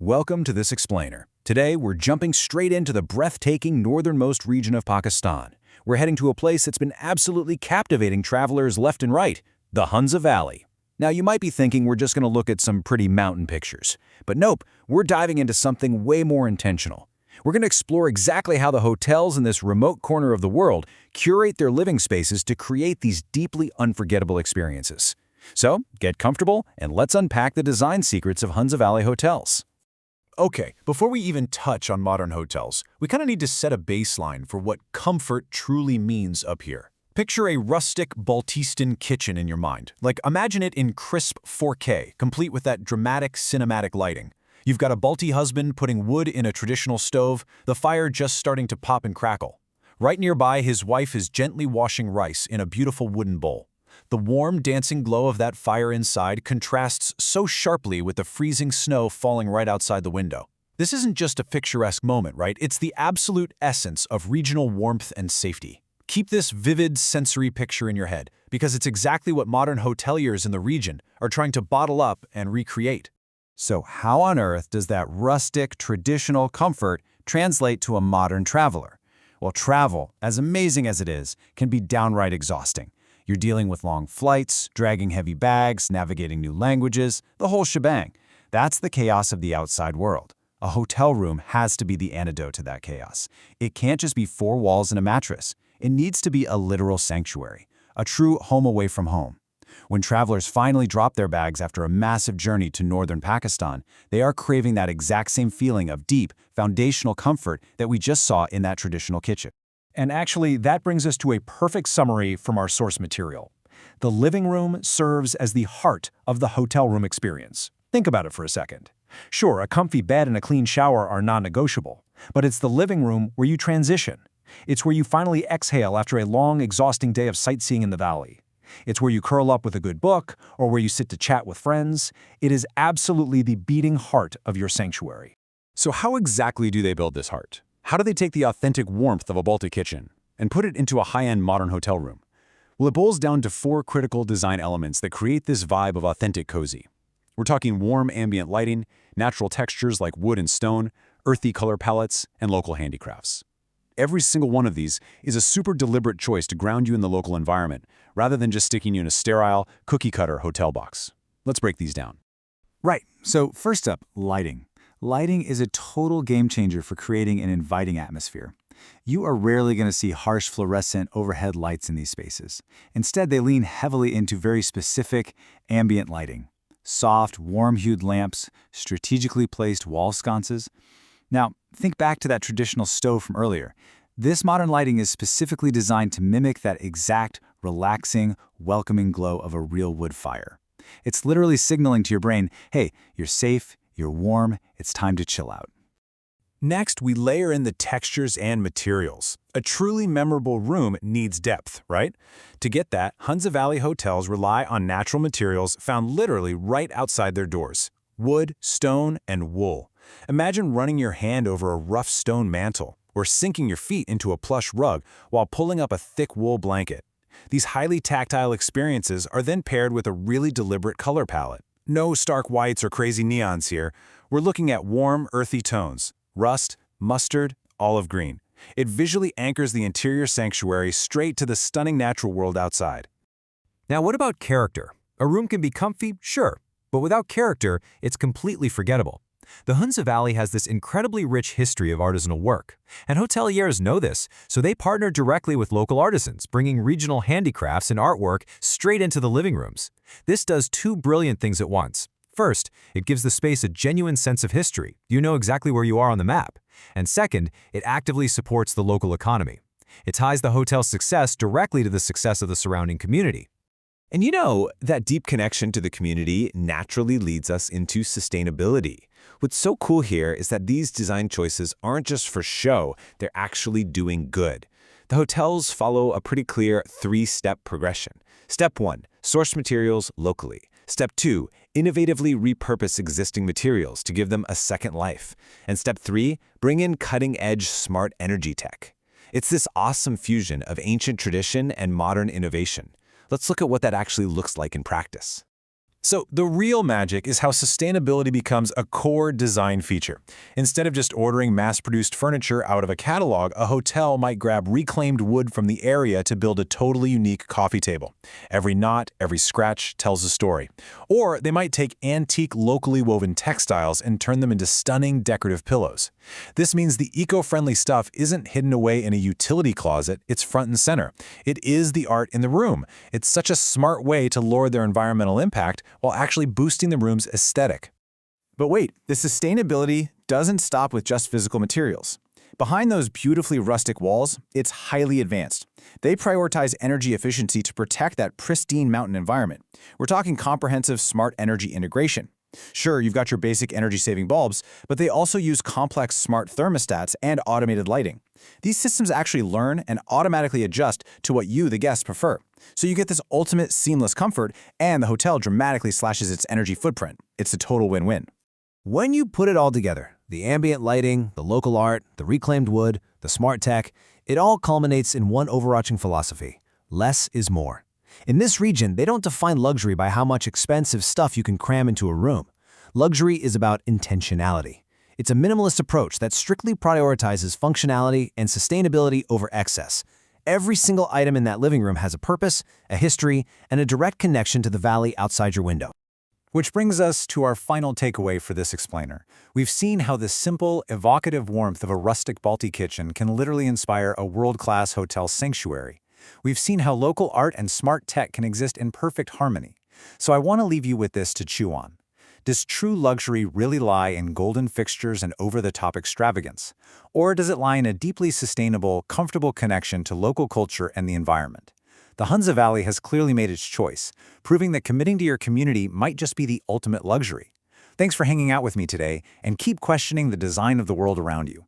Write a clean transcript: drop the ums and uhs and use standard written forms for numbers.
Welcome to this explainer. Today, we're jumping straight into the breathtaking northernmost region of Pakistan. We're heading to a place that's been absolutely captivating travelers left and right, the Hunza Valley. Now, you might be thinking we're just going to look at some pretty mountain pictures. But nope, we're diving into something way more intentional. We're going to explore exactly how the hotels in this remote corner of the world curate their living spaces to create these deeply unforgettable experiences. So, get comfortable and let's unpack the design secrets of Hunza Valley hotels. Okay, before we even touch on modern hotels, we kind of need to set a baseline for what comfort truly means up here. Picture a rustic Baltistan kitchen in your mind. Like, imagine it in crisp 4K, complete with that dramatic cinematic lighting. You've got a Balti husband putting wood in a traditional stove, the fire just starting to pop and crackle. Right nearby, his wife is gently washing rice in a beautiful wooden bowl. The warm, dancing glow of that fire inside contrasts so sharply with the freezing snow falling right outside the window. This isn't just a picturesque moment, right? It's the absolute essence of regional warmth and safety. Keep this vivid sensory picture in your head, because it's exactly what modern hoteliers in the region are trying to bottle up and recreate. So how on earth does that rustic, traditional comfort translate to a modern traveler? Well, travel, as amazing as it is, can be downright exhausting. You're dealing with long flights, dragging heavy bags, navigating new languages, the whole shebang. That's the chaos of the outside world. A hotel room has to be the antidote to that chaos. It can't just be four walls and a mattress. It needs to be a literal sanctuary, a true home away from home. When travelers finally drop their bags after a massive journey to northern Pakistan, they are craving that exact same feeling of deep, foundational comfort that we just saw in that traditional kitchen. And actually, that brings us to a perfect summary from our source material. The living room serves as the heart of the hotel room experience. Think about it for a second. Sure, a comfy bed and a clean shower are non-negotiable, but it's the living room where you transition. It's where you finally exhale after a long, exhausting day of sightseeing in the valley. It's where you curl up with a good book or where you sit to chat with friends. It is absolutely the beating heart of your sanctuary. So how exactly do they build this heart? How do they take the authentic warmth of a Baltic kitchen and put it into a high-end modern hotel room? Well, it boils down to four critical design elements that create this vibe of authentic cozy. We're talking warm ambient lighting, natural textures like wood and stone, earthy color palettes, and local handicrafts. Every single one of these is a super deliberate choice to ground you in the local environment, rather than just sticking you in a sterile, cookie-cutter hotel box. Let's break these down. Right, so first up, lighting. Lighting is a total game changer for creating an inviting atmosphere. You are rarely going to see harsh fluorescent overhead lights in these spaces. Instead, they lean heavily into very specific ambient lighting. Soft, warm-hued lamps, strategically placed wall sconces. Now, think back to that traditional stove from earlier. This modern lighting is specifically designed to mimic that exact, relaxing, welcoming glow of a real wood fire. It's literally signaling to your brain, hey, you're safe, you're warm, it's time to chill out. Next, we layer in the textures and materials. A truly memorable room needs depth, right? To get that, Hunza Valley hotels rely on natural materials found literally right outside their doors. Wood, stone, and wool. Imagine running your hand over a rough stone mantle or sinking your feet into a plush rug while pulling up a thick wool blanket. These highly tactile experiences are then paired with a really deliberate color palette. No stark whites or crazy neons here. We're looking at warm, earthy tones. Rust, mustard, olive green. It visually anchors the interior sanctuary straight to the stunning natural world outside. Now, what about character? A room can be comfy, sure, but without character, it's completely forgettable. The Hunza Valley has this incredibly rich history of artisanal work, and hoteliers know this, so they partner directly with local artisans, bringing regional handicrafts and artwork straight into the living rooms. This does two brilliant things at once. First, it gives the space a genuine sense of history. You know exactly where you are on the map. And second, it actively supports the local economy. It ties the hotel's success directly to the success of the surrounding community. And you know, that deep connection to the community naturally leads us into sustainability. What's so cool here is that these design choices aren't just for show, they're actually doing good. The hotels follow a pretty clear three-step progression. Step 1, source materials locally. Step 2, innovatively repurpose existing materials to give them a second life. And Step 3, bring in cutting-edge smart energy tech. It's this awesome fusion of ancient tradition and modern innovation. Let's look at what that actually looks like in practice. So the real magic is how sustainability becomes a core design feature. Instead of just ordering mass-produced furniture out of a catalog, a hotel might grab reclaimed wood from the area to build a totally unique coffee table. Every knot, every scratch tells a story. Or they might take antique, locally woven textiles and turn them into stunning decorative pillows. This means the eco-friendly stuff isn't hidden away in a utility closet, it's front and center. It is the art in the room. It's such a smart way to lower their environmental impact while actually boosting the room's aesthetic. But wait, the sustainability doesn't stop with just physical materials. Behind those beautifully rustic walls, it's highly advanced. They prioritize energy efficiency to protect that pristine mountain environment. We're talking comprehensive smart energy integration. Sure, you've got your basic energy-saving bulbs, but they also use complex smart thermostats and automated lighting. These systems actually learn and automatically adjust to what you, the guest, prefer. So you get this ultimate seamless comfort, and the hotel dramatically slashes its energy footprint. It's a total win-win. When you put it all together, the ambient lighting, the local art, the reclaimed wood, the smart tech, it all culminates in one overarching philosophy: less is more. In this region, they don't define luxury by how much expensive stuff you can cram into a room. Luxury is about intentionality. It's a minimalist approach that strictly prioritizes functionality and sustainability over excess. Every single item in that living room has a purpose, a history, and a direct connection to the valley outside your window. Which brings us to our final takeaway for this explainer. We've seen how the simple, evocative warmth of a rustic Balti kitchen can literally inspire a world-class hotel sanctuary. We've seen how local art and smart tech can exist in perfect harmony. So I want to leave you with this to chew on. Does true luxury really lie in golden fixtures and over-the-top extravagance? Or does it lie in a deeply sustainable, comfortable connection to local culture and the environment? The Hunza Valley has clearly made its choice, proving that committing to your community might just be the ultimate luxury. Thanks for hanging out with me today, and keep questioning the design of the world around you.